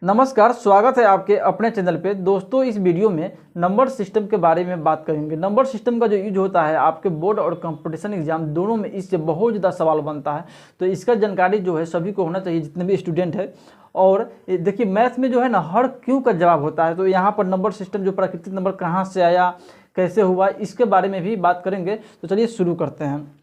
नमस्कार, स्वागत है आपके अपने चैनल पे। दोस्तों, इस वीडियो में नंबर सिस्टम के बारे में बात करेंगे। नंबर सिस्टम का जो यूज होता है आपके बोर्ड और कंपटीशन एग्जाम दोनों में, इससे बहुत ज़्यादा सवाल बनता है। तो इसका जानकारी जो है सभी को होना चाहिए, जितने भी स्टूडेंट है। और देखिए, मैथ में जो है ना, हर क्यों का जवाब होता है। तो यहाँ पर नंबर सिस्टम, जो प्राकृतिक नंबर कहाँ से आया, कैसे हुआ, इसके बारे में भी बात करेंगे। तो चलिए शुरू करते हैं।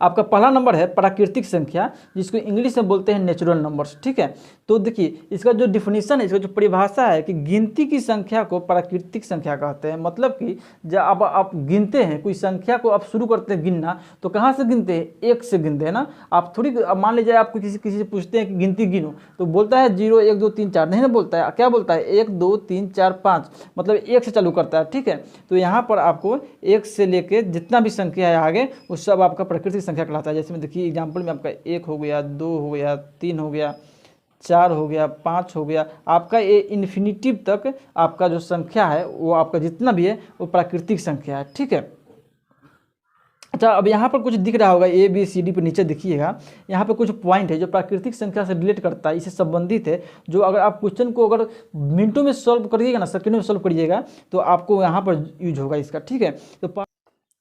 आपका पहला नंबर है प्राकृतिक संख्या, जिसको इंग्लिश में बोलते हैं नेचुरल नंबर्स। ठीक है, तो देखिए इसका जो डिफिनीशन है, इसका जो परिभाषा है कि गिनती की संख्या को प्राकृतिक संख्या कहते हैं। मतलब कि जब आप गिनते हैं कोई संख्या को, आप शुरू करते हैं गिनना, तो कहाँ से गिनते हैं? एक से गिनते हैं ना। आप थोड़ी, मान लीजिए आपको किसी से पूछते हैं कि गिनती गिनो, तो बोलता है 0 1 2 3 4, नहीं ना बोलता है। क्या बोलता है? 1 2 3 4 5, मतलब एक से चालू करता है। ठीक है, तो यहाँ पर आपको एक से लेके जितना भी संख्या है आगे, वो सब आपका प्राकृतिक संख्या कहलाता है। जैसे में देखिए एग्जाम्पल में आपका 1 हो गया, 2 हो गया, 3 हो गया, 4 हो गया, 5 हो गया, आपका ये इन्फिनिटिव तक आपका जो संख्या है, वो आपका जितना भी है वो प्राकृतिक संख्या है। ठीक है, अच्छा, अब यहाँ पर कुछ दिख रहा होगा, ए बी सी डी पर नीचे देखिएगा, यहाँ पे कुछ पॉइंट है जो प्राकृतिक संख्या से रिलेट करता है, इससे संबंधित है। जो अगर आप क्वेश्चन को अगर मिनटों में सॉल्व करिएगा ना, सेकंडों में सॉल्व करिएगा, तो आपको यहाँ पर यूज होगा इसका। ठीक है, तो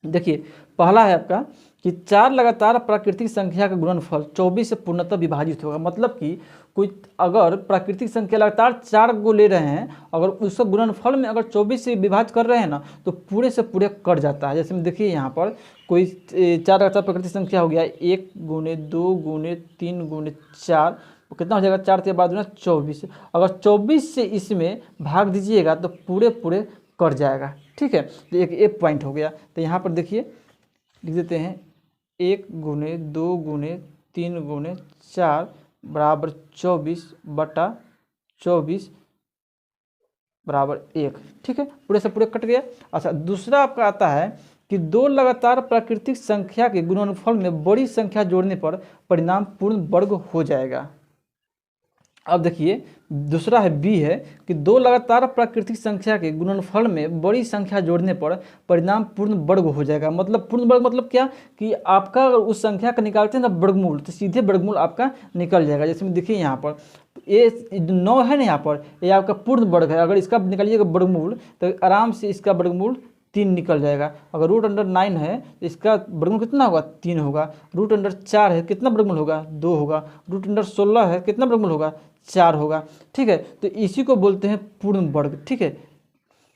देखिए पहला है आपका कि 4 लगातार प्राकृतिक संख्या का गुणनफल 24 से पूर्णतः विभाजित होगा। मतलब कि कोई अगर प्राकृतिक संख्या लगातार 4 को ले रहे हैं, अगर उसका गुणनफल में अगर 24 से विभाजित कर रहे हैं ना, तो पूरे से पूरे कट जाता है। जैसे में देखिए यहाँ पर कोई 4 लगातार प्राकृतिक संख्या हो गया, 1 गुने 2 गुने 3 गुने 4, कितना हो जाएगा? 4 से 12 24। अगर 24 से इसमें भाग दीजिएगा तो पूरे पूरे कट जाएगा। ठीक है, तो एक पॉइंट हो गया। तो यहाँ पर देखिए लिख देते हैं 1 गुने 2 गुने 3 गुने 4 बराबर 24/24 बराबर 1। ठीक है, पूरे से पूरे कट गया। अच्छा, दूसरा आपका आता है कि 2 लगातार प्राकृतिक संख्या के गुणनफल में बड़ी संख्या जोड़ने पर परिणाम पूर्ण वर्ग हो जाएगा। अब देखिए दूसरा है बी है कि 2 लगातार प्राकृतिक संख्या के गुणनफल में बड़ी संख्या जोड़ने पर परिणाम पूर्ण वर्ग हो जाएगा। मतलब पूर्ण वर्ग मतलब क्या कि आपका उस संख्या का निकालते हैं ना वर्गमूल, तो सीधे वर्गमूल आपका निकल जाएगा। जैसे में देखिए यहाँ पर ये 9 है ना, यहाँ पर ये आपका पूर्ण वर्ग है। अगर इसका निकालिएगा वर्गमूल तो आराम से इसका वर्गमूल 3 निकल जाएगा। अगर √9 है तो इसका वर्गमूल कितना होगा? 3 होगा। √4 है, कितना वर्गमूल होगा? 2 होगा। √16 है, कितना वर्गमूल होगा? 4 होगा। ठीक है, तो इसी को बोलते हैं पूर्ण वर्ग। ठीक है,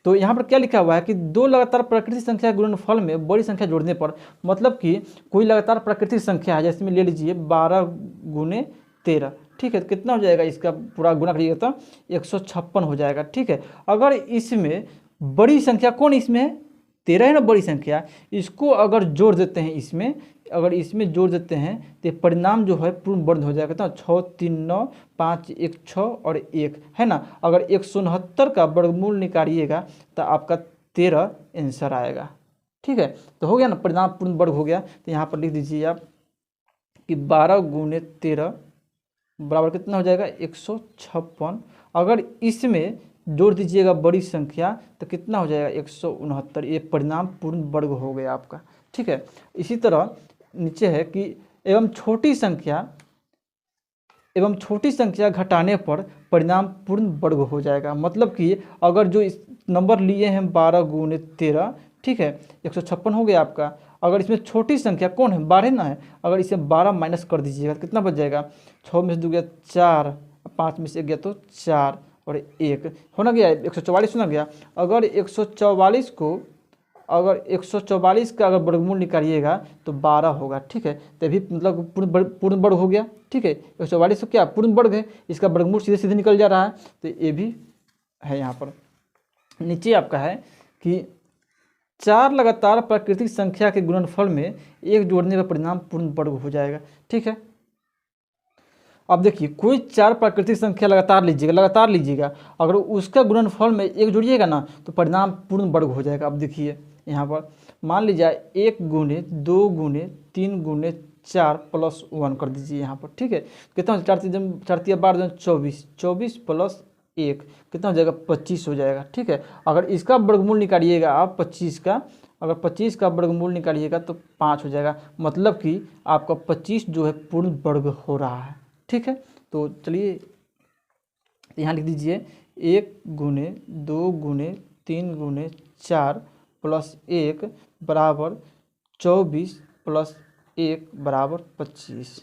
तो यहाँ पर क्या लिखा हुआ है कि 2 लगातार प्राकृतिक संख्या गुणनफल में बड़ी संख्या जोड़ने पर, मतलब कि कोई लगातार प्राकृतिक संख्या है, जैसे में ले लीजिए 12 गुने 13। ठीक है, तो कितना हो जाएगा? इसका पूरा गुना करिएगा तो 156 हो जाएगा। ठीक है, अगर इसमें बड़ी संख्या कौन इसमें है? 13 है ना बड़ी संख्या, इसको अगर जोड़ देते हैं इसमें, अगर इसमें जोड़ देते हैं तो परिणाम जो है पूर्ण वर्ग हो जाएगा। तो 6 3 9 5 1 6 और 1 है ना। अगर 169 का वर्गमूल निकालिएगा तो आपका 13 आंसर आएगा। ठीक है, तो हो गया ना, परिणाम पूर्ण वर्ग हो गया। तो यहाँ पर लिख दीजिए आप कि 12 गुने 13 बराबर कितना हो जाएगा? 156। अगर इसमें जोड़ दीजिएगा बड़ी संख्या तो कितना हो जाएगा? 169। ये परिणाम पूर्ण वर्ग हो गया आपका। ठीक है, इसी तरह नीचे है कि एवं छोटी संख्या घटाने पर परिणाम पूर्ण वर्ग हो जाएगा। मतलब कि अगर जो इस नंबर लिए हैं 12 गुने 13, ठीक है, 156 हो गया आपका। अगर इसमें छोटी संख्या कौन है? 12 ना है। अगर इसे 12 माइनस कर दीजिएगा तो कितना बच जाएगा? 6 में से 2 गया 4, 5 में से 1 गया तो 4 और 1 होना गया 144 होना गया। अगर 144 को, अगर 144 का अगर वर्गमूल निकालिएगा तो 12 होगा। ठीक है, तभी मतलब पूर्ण वर्ग हो गया। ठीक है, 144 तो क्या पूर्ण वर्ग है, इसका वर्गमूल सीधे सीधे निकल जा रहा है, तो ये भी है। यहाँ पर नीचे आपका है कि 4 लगातार प्राकृतिक संख्या के गुणनफल में 1 जोड़ने पर परिणाम पूर्ण वर्ग हो जाएगा। ठीक है, अब देखिए कोई 4 प्राकृतिक संख्या लगातार लीजिएगा, अगर उसका गुणनफल में 1 जोड़िएगा ना तो परिणाम पूर्ण वर्ग हो जाएगा। अब देखिए यहाँ पर मान लीजिए 1 गुने 2 गुने 3 गुने 4 प्लस 1 कर दीजिए यहाँ पर। ठीक है, कितना 4 3 12 24, 24 प्लस 1 कितना हो जाएगा? 25 हो जाएगा। ठीक है, अगर इसका वर्गमूल निकालिएगा आप 25 का, अगर 25 का वर्गमूल निकालिएगा तो 5 हो जाएगा। मतलब कि आपका 25 जो है पूर्ण वर्ग हो रहा है। ठीक है, तो चलिए तो यहाँ लिख दीजिए 1 गुने 2 गुने 3 गुने 4 प्लस 1 बराबर 24 प्लस 1 बराबर 25।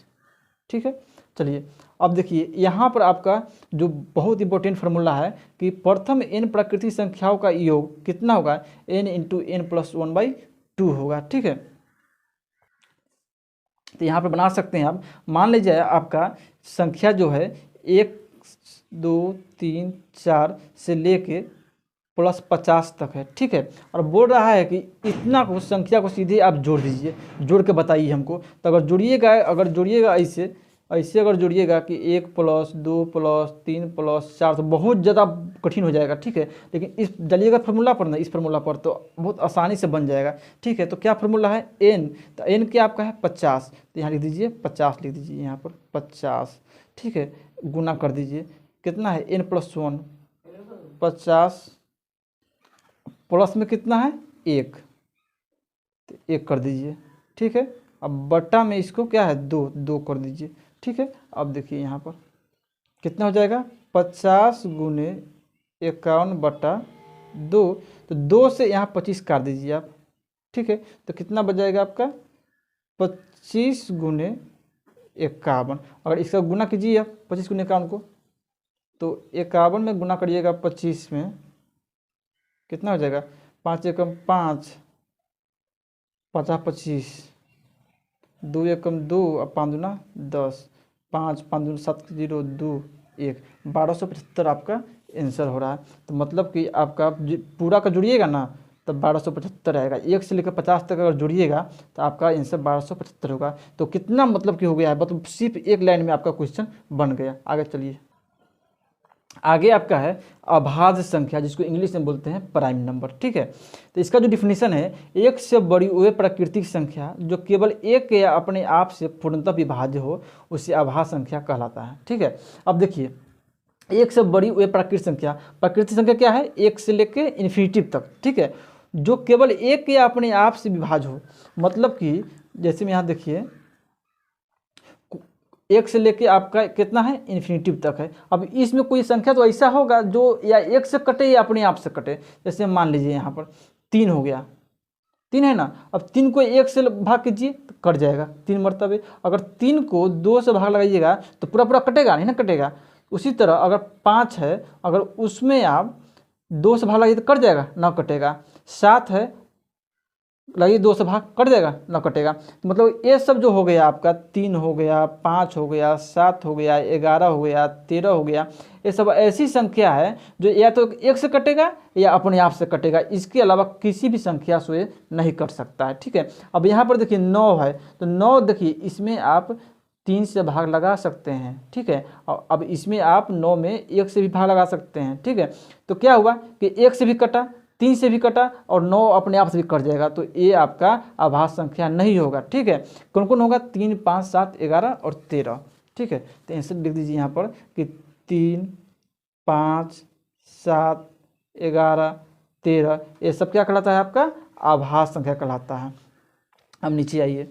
ठीक है, चलिए अब देखिए यहाँ पर आपका जो बहुत इंपॉर्टेंट फार्मूला है कि प्रथम n प्राकृतिक संख्याओं का योग कितना होगा, n इंटू n प्लस 1/2 होगा। ठीक है, तो यहाँ पर बना सकते हैं आप। मान लीजिए आपका संख्या जो है 1 2 3 4 से लेके प्लस 50 तक है। ठीक है, और बोल रहा है कि इतना को संख्या को सीधे आप जोड़ दीजिए, जोड़ के बताइए हमको। तो अगर जोड़िएगा ऐसे अगर जोड़िएगा कि 1 प्लस 2 प्लस 3 प्लस 4 तो बहुत ज़्यादा कठिन हो जाएगा। ठीक है, लेकिन इस डालिएगा फार्मूला पर ना, इस फार्मूला पर तो बहुत आसानी से बन जाएगा। ठीक है, तो क्या फार्मूला है n, तो n क्या आपका है 50, तो यहाँ लिख दीजिए 50 लिख दीजिए यहाँ पर 50। ठीक है, गुना कर दीजिए कितना है n प्लस 1 50 प्लस में कितना है 1, तो 1 कर दीजिए। ठीक है, अब बट्टा में इसको क्या है 2 कर दीजिए। ठीक है, अब देखिए यहाँ पर कितना हो जाएगा 50 गुने 51 बटा 2, तो 2 से यहाँ 25 काट दीजिए आप। ठीक है, तो कितना बच जाएगा आपका 25 गुने 51। अगर इसका गुना कीजिए आप 25 गुने 51 को, तो 51 में गुना करिएगा 25 में, कितना हो जाएगा 5 एकम 5 50 25, 2 एकम 2 और 5 दूना 10, 5 5 दूना 7 0 2 1, 1275 आपका आंसर हो रहा है। तो मतलब कि आपका पूरा का जुड़िएगा ना तब 1275 आएगा। 1 से लेकर 50 तक अगर जुड़िएगा तो आपका आंसर 1275 होगा। तो कितना मतलब कि हो गया है, मतलब सिर्फ एक लाइन में आपका क्वेश्चन बन गया। आगे चलिए, आगे आपका है अभाज्य संख्या, जिसको इंग्लिश में बोलते हैं प्राइम नंबर। ठीक है, तो इसका जो डिफिनीशन है, एक से बड़ी वह प्राकृतिक संख्या जो केवल एक या अपने आप से पूर्णतः विभाज्य हो उसे अभाज्य संख्या कहलाता है। ठीक है, अब देखिए एक से बड़ी वह प्राकृतिक संख्या क्या है, 1 से लेके इन्फिनिटी तक। ठीक है, जो केवल एक या अपने आप से विभाज्य हो, मतलब कि जैसे में यहाँ देखिए 1 से लेके आपका कितना है इन्फिनिटी तक है। अब इसमें कोई संख्या तो ऐसा होगा जो या 1 से कटे या अपने आप से कटे। जैसे मान लीजिए यहाँ पर 3 हो गया, 3 है ना, अब 3 को 1 से भाग कीजिए तो कट जाएगा 3 मरतबे। अगर 3 को 2 से भाग लगाइएगा तो पूरा पूरा कटेगा नहीं ना, कटेगा। उसी तरह अगर 5 है, अगर उसमें आप 2 से भाग लगाइए तो कट जाएगा ना, कटेगा। 7 है, लगाइए 2 से भाग, कट जाएगा ना, कटेगा। मतलब ये सब जो हो गया आपका 3 हो गया, 5 हो गया, 7 हो गया, 11 हो गया, 13 हो गया, ये सब ऐसी संख्या है जो या तो 1 से कटेगा या अपने आप से कटेगा। इसके अलावा किसी भी संख्या से ये नहीं कट सकता है। ठीक है, अब यहाँ पर देखिए 9 है, तो 9 देखिए इसमें आप 3 से भाग लगा सकते हैं। ठीक है, और अब इसमें आप 9 में 1 से भी भाग लगा सकते हैं। ठीक है, तो क्या हुआ कि 1 से भी कटा, 3 से भी कटा और 9 अपने आप से भी कट जाएगा, तो ये आपका अभाज्य संख्या नहीं होगा। ठीक है, कौन कौन होगा 3 5 7 11 और 13। ठीक है, तो आंसर लिख दीजिए यहाँ पर कि 3 5 7 11 13, ये सब क्या कहलाता है आपका अभाज्य संख्या कहलाता है। अब नीचे आइए,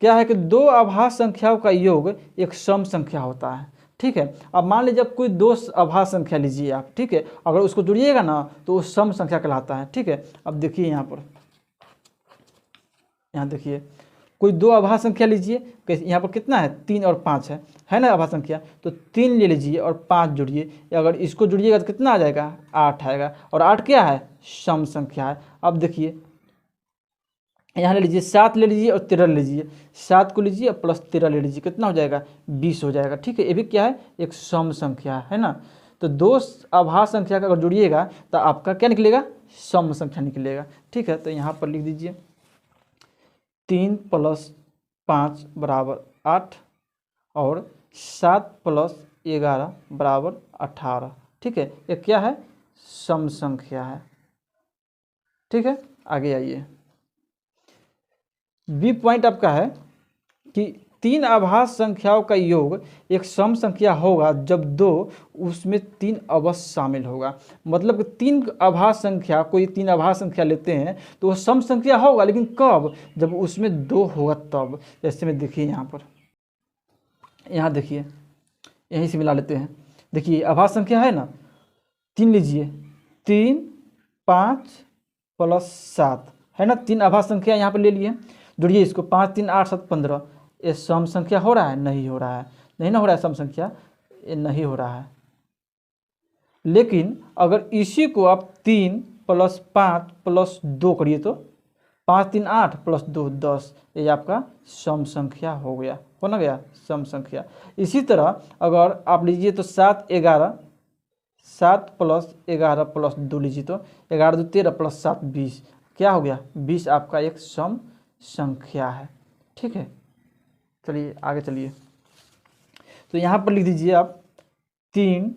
क्या है कि दो अभाज्य संख्याओं का योग एक सम संख्या होता है। ठीक है, अब मान लीजिए आप कोई दो अभाज्य संख्या लीजिए आप। ठीक है, अगर उसको जोड़िएगा ना तो वो सम संख्या कहलाता है। ठीक है, अब देखिए यहाँ पर, यहाँ देखिए कोई दो अभाज्य संख्या लीजिए, यहाँ पर कितना है 3 और 5 है ना अभाज्य संख्या, तो 3 ले लीजिए और 5 जोड़िए। अगर इसको जोड़िएगा तो कितना आ जाएगा 8 आएगा, और 8 क्या है सम संख्या है। अब देखिए यहाँ ले लीजिए 7 ले लीजिए और 13 ले लीजिए, 7 को लीजिए और प्लस 13 ले लीजिए, कितना हो जाएगा 20 हो जाएगा। ठीक है, ये भी क्या है एक सम संख्या है ना। तो दो अभाज्य संख्या का अगर जोड़िएगा तो आपका क्या निकलेगा सम संख्या निकलेगा। ठीक है, तो यहाँ पर लिख दीजिए 3 + 5 = 8 और 7 + 11 = 18। ठीक है, ये क्या है सम संख्या है। ठीक है, आगे आइए, बी पॉइंट आपका है कि 3 अभाज्य संख्याओं का योग एक सम संख्या होगा जब दो उसमें 3 अवश्य शामिल होगा। मतलब 3 अभाज्य संख्या, कोई 3 अभाज्य संख्या लेते हैं तो वो सम संख्या होगा, लेकिन कब, जब उसमें 2 होगा तब। जैसे में देखिए यहाँ पर, यहाँ देखिए यहीं से मिला लेते हैं, देखिए आभाज्य संख्या है ना, 3 लीजिए, 3 5 प्लस 7 है ना, 3 आभाज्य संख्या यहाँ पर ले लिए। जुड़िए इसको, 5 3 8 7 15। ये सम संख्या हो रहा है? नहीं हो रहा है, नहीं ना हो रहा है सम संख्या, ये नहीं हो रहा है। लेकिन अगर इसी को आप 3 प्लस 5 प्लस 2 करिए तो 5 3 8 प्लस 2 10, ये आपका सम संख्या हो गया, हो ना गया सम संख्या। इसी तरह अगर आप लीजिए तो 7 11, 7 प्लस 11 प्लस 2 लीजिए तो 11 2 13 प्लस 7 20, क्या हो गया 20 आपका एक सम संख्या है। ठीक है, चलिए आगे चलिए। तो यहाँ पर लिख दीजिए आप 3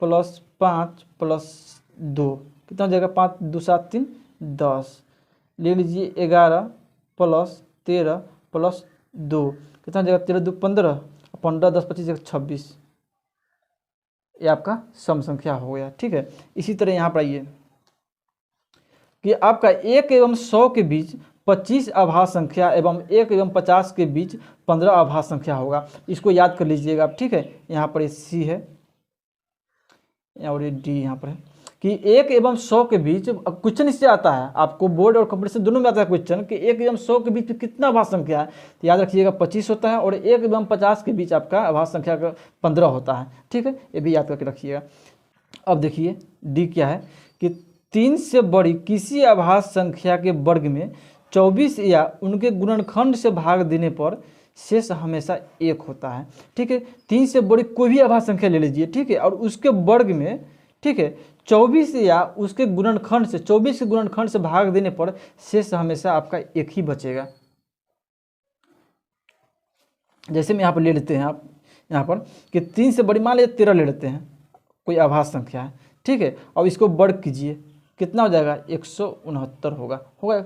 प्लस 5 प्लस 2 कितना हो जाएगा, 5 2 7 3 10। ले लीजिए 11 प्लस 13 प्लस 2 कितना हो जाएगा, 13 2 15, 15 10 25 26, ये आपका सम संख्या हो गया। ठीक है, इसी तरह यहाँ पर आइए कि आपका 1 एवं 100 के बीच 25 आभाज्य संख्या एवं 1 एवं 50 के बीच 15 आभाज्य संख्या होगा। इसको याद कर लीजिएगा आप। ठीक है, यहाँ पर सी है और ये डी यहाँ पर है कि 1 एवं 100 के बीच, क्वेश्चन इससे आता है आपको, बोर्ड और कंपटीशन दोनों में आता है क्वेश्चन कि 1 एवं 100 के बीच कितना आभाज्य संख्या है, तो याद रखिएगा 25 होता है, और 1 एवं 50 के बीच आपका आभाज्य संख्या का 15 होता है। ठीक है, ये भी याद करके रखिएगा। अब देखिए डी क्या है कि 3 से बड़ी किसी आभाज्य संख्या के वर्ग में 24 या उनके गुणनखंड से भाग देने पर शेष हमेशा 1 होता है। ठीक है, 3 से बड़ी कोई भी आभाज्य संख्या ले लीजिए, ठीक है, और उसके वर्ग में, ठीक है, 24 या उसके गुणनखंड से, 24 के गुणनखंड से भाग देने पर शेष हमेशा आपका 1 ही बचेगा। जैसे में यहाँ पर ले लेते हैं आप यहाँ पर कि 3 से बड़ी, मान लीजिए 13 ले लेते हैं, कोई आभाज्य संख्या है। ठीक है, अब इसको वर्ग कीजिए, कितना हो जाएगा, 169 होगा।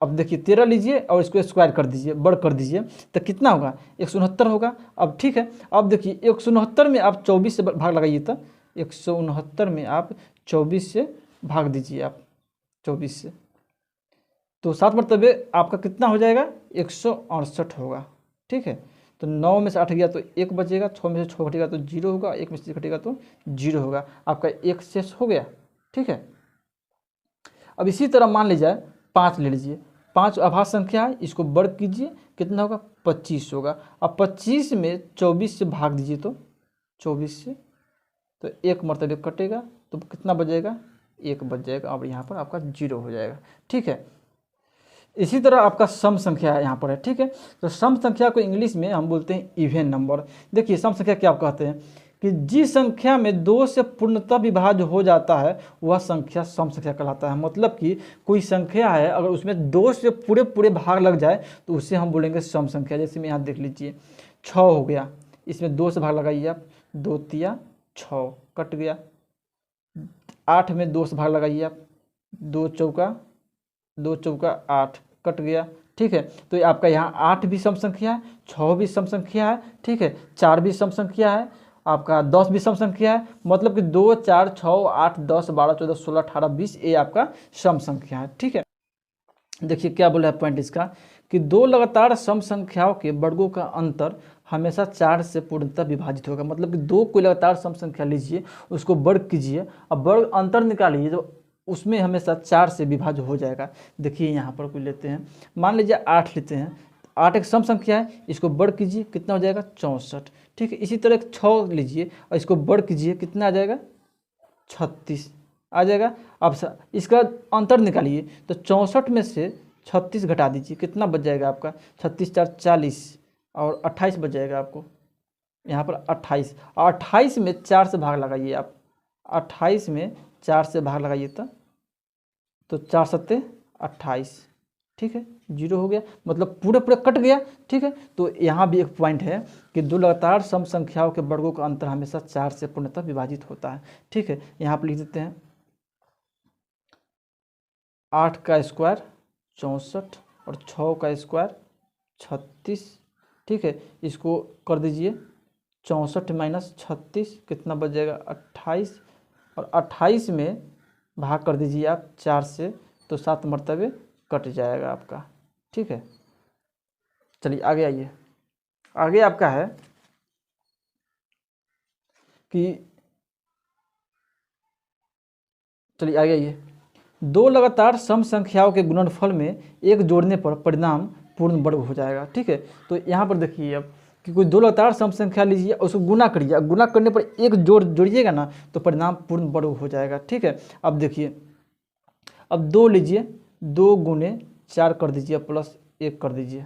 अब देखिए 13 लीजिए और इसको स्क्वायर कर दीजिए, वर्ग कर दीजिए, तो कितना होगा, 169 होगा। अब ठीक है, अब देखिए 169 में आप 24 से भाग लगाइए, तो 169 में आप 24 से भाग दीजिए, आप 24 से, तो 7 मरतबे आपका कितना हो जाएगा, 168 होगा। ठीक है, तो 9 में से 8 गया तो 1 बचेगा, 6 में से 6 घटेगा तो 0 होगा, 1 में से घटेगा तो 0 होगा, आपका 1 शेष हो गया। ठीक है, अब इसी तरह मान लीजिए 5 ले लीजिए, 5 आभाज्य संख्या है, इसको वर्ग कीजिए, कितना होगा, 25 होगा। अब 25 में 24 से भाग दीजिए, तो 24 से, तो 1 मरतबे कटेगा, तो कितना बचेगा, 1 बच जाएगा, और यहाँ पर आपका 0 हो जाएगा। ठीक है, इसी तरह आपका सम संख्या है यहाँ पर है। ठीक है, तो सम संख्या को इंग्लिश में हम बोलते हैं इवन नंबर। देखिए सम संख्या क्या आप कहते हैं कि जिस संख्या में 2 से पूर्णतः विभाज्य हो जाता है वह संख्या सम संख्या कहलाता है। मतलब कि कोई संख्या है, अगर उसमें 2 से पूरे भाग लग जाए तो उसे हम बोलेंगे सम संख्या। जैसे में यहाँ देख लीजिए 6 हो गया, इसमें 2 से भाग लगाइए आप, 2 तिया 6 कट गया। 8 में 2 से भाग लगाइए आप, 2 चौका 8 कट गया। ठीक है, तो ये आपका यहाँ 8 भी सम संख्या है, 6 भी सम संख्या है। ठीक है, 4 भी सम संख्या है, आपका 10 भी सम संख्या है। मतलब कि 2 4 6 8 10 12 14 16 18 20 ये आपका सम संख्या है। ठीक है, देखिए क्या बोला है पॉइंट इसका कि 2 लगातार सम संख्याओं के वर्गों का अंतर हमेशा 4 से पूर्णतः विभाजित होगा। मतलब कि 2 कोई लगातार सम संख्या लीजिए, उसको वर्ग कीजिए, अब वर्ग अंतर निकालिए, जो उसमें हमेशा 4 से विभाज्य हो जाएगा। देखिए यहाँ पर कोई लेते हैं, मान लीजिए 8 लेते हैं, 8 एक सम संख्या है, इसको वर्ग कीजिए, कितना हो जाएगा, 64। ठीक है, इसी तरह एक 6 लीजिए और इसको वर्ग कीजिए, कितना आ जाएगा, 36 आ जाएगा। अब इसका अंतर निकालिए, तो 64 में से 36 घटा दीजिए, कितना बच जाएगा आपका, 36 4 40 और 28 बच जाएगा आपको यहाँ पर 28। और 28 में 4 से भाग लगाइए आप, 28 में 4 से भाग लगाइए तो 4 सत्ते 28। ठीक है, 0 हो गया, मतलब पूरे कट गया। ठीक है, तो यहाँ भी एक पॉइंट है कि 2 लगातार सम संख्याओं के वर्गों का अंतर हमेशा 4 से पूर्णतः विभाजित होता है। ठीक है, यहाँ पर लिख देते हैं 8 का स्क्वायर 64 और 6 का स्क्वायर 36। ठीक है, इसको कर दीजिए, 64 माइनस 36 कितना बच जाएगा, 28, और 28 में भाग कर दीजिए आप 4 से, तो 7 मरतबे कट जाएगा आपका। ठीक है, चलिए आगे आइए। आगे आपका है कि चलिए आगे आइए, दो लगातार सम संख्याओं के गुणनफल में एक जोड़ने पर परिणाम पूर्ण वर्ग हो जाएगा। ठीक है, तो यहाँ पर देखिए अब कि कोई दो लगातार सम संख्या लीजिए और उसको गुना करिए, गुना करने पर एक जोड़िएगा ना तो परिणाम पूर्ण वर्ग हो जाएगा। ठीक है, अब देखिए, अब 2 लीजिए, 2 गुने 4 कर दीजिए प्लस 1 कर दीजिए।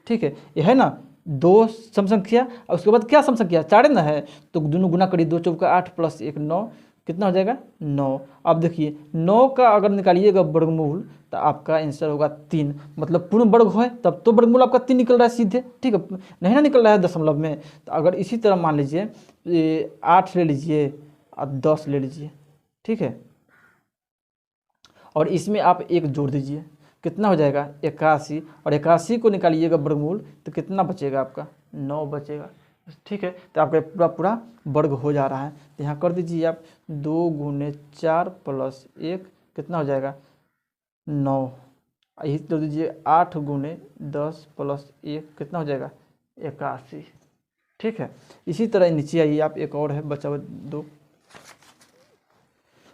ठीक है, यह है ना दो सम संख्या, और उसके बाद क्या सम संख्या 4 ना है, तो दोनों गुना करिए, 2 चौका 8 प्लस 1 9, कितना हो जाएगा 9। अब देखिए 9 का अगर निकालिएगा वर्गमूल तो आपका आंसर होगा 3, मतलब पूर्ण वर्ग है तब तो वर्गमूल आपका 3 निकल रहा है सीधे। ठीक है, नहीं ना निकल रहा है दशमलव में। तो अगर इसी तरह मान लीजिए 8 ले लीजिए और 10 ले लीजिए। ठीक है, और इसमें आप 1 जोड़ दीजिए, कितना हो जाएगा 81, और 81 को निकालिएगा वर्गमूल तो कितना बचेगा आपका 9 बचेगा। ठीक है, तो आपका पूरा पूरा वर्ग हो जा रहा है। तो यहाँ कर दीजिए आप 2 गुने 4 प्लस 1 कितना हो जाएगा 9, यही कर दीजिए 8 गुने 10 प्लस 1 कितना हो जाएगा 81। ठीक है, इसी तरह नीचे आइए आप, एक और है बचा हुआ 2।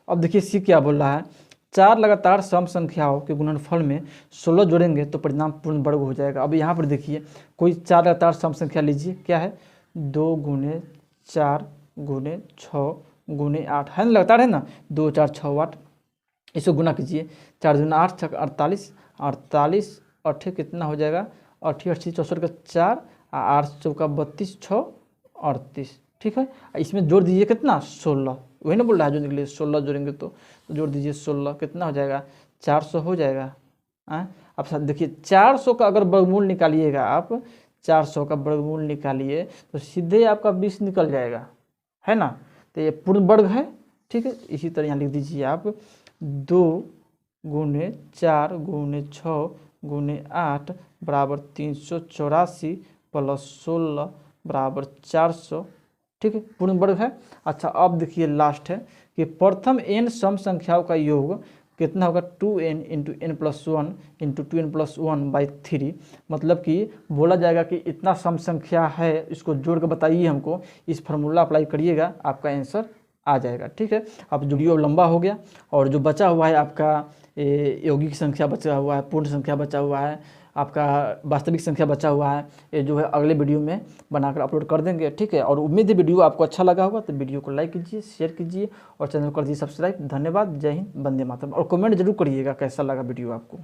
अब देखिए सी क्या बोल रहा है, 4 लगातार सम संख्याओं के गुणनफल में 16 जोड़ेंगे तो परिणाम पूर्ण वर्ग हो जाएगा। अब यहाँ पर देखिए कोई 4 लगातार सम संख्या लीजिए, क्या है 2 गुने 4 गुने 6 गुने 8 है ना, लगातार है ना, 2 4 6 8, इसको गुना कीजिए, 4 दूना 8 6 48, 48 8 कितना हो जाएगा 8 80 64 का 4, 8 चौका 32 6 38। ठीक है, इसमें जोड़ दीजिए कितना 16, वही ना बोल रहा है जोड़ने के लिए, 16 जोड़ेंगे तो जोड़ दीजिए 16, कितना हो जाएगा 400 हो जाएगा। अब साथ देखिए 400 का अगर वर्गमूल निकालिएगा आप, 400 का वर्गमूल निकालिए तो सीधे आपका 20 निकल जाएगा, है ना, तो ये पूर्ण वर्ग है। ठीक है, इसी तरह यहाँ लिख दीजिए आप 2 गुने 4 गुने 6 गुने 8 बराबर 384 प्लस 16 बराबर 400। ठीक है, पूर्ण वर्ग है। अच्छा, अब देखिए लास्ट है कि प्रथम n सम संख्याओं का योग कितना होगा 2n into n plus 1 into 2n plus 1 by 3, मतलब कि बोला जाएगा कि इतना सम संख्या है, इसको जोड़ कर बताइए हमको, इस फार्मूला अप्लाई करिएगा आपका आंसर आ जाएगा। ठीक है, अब वीडियो लंबा हो गया और जो बचा हुआ है आपका यौगिक संख्या बचा हुआ है, पूर्ण संख्या बचा हुआ है, आपका वास्तविक संख्या बचा हुआ है, ये जो है अगले वीडियो में बनाकर अपलोड कर देंगे। ठीक है, और उम्मीद है वीडियो आपको अच्छा लगा होगा, तो वीडियो को लाइक कीजिए, शेयर कीजिए और चैनल को कर दीजिए सब्सक्राइब। धन्यवाद, जय हिंद, वंदे मातरम, और कमेंट जरूर करिएगा कैसा लगा वीडियो आपको।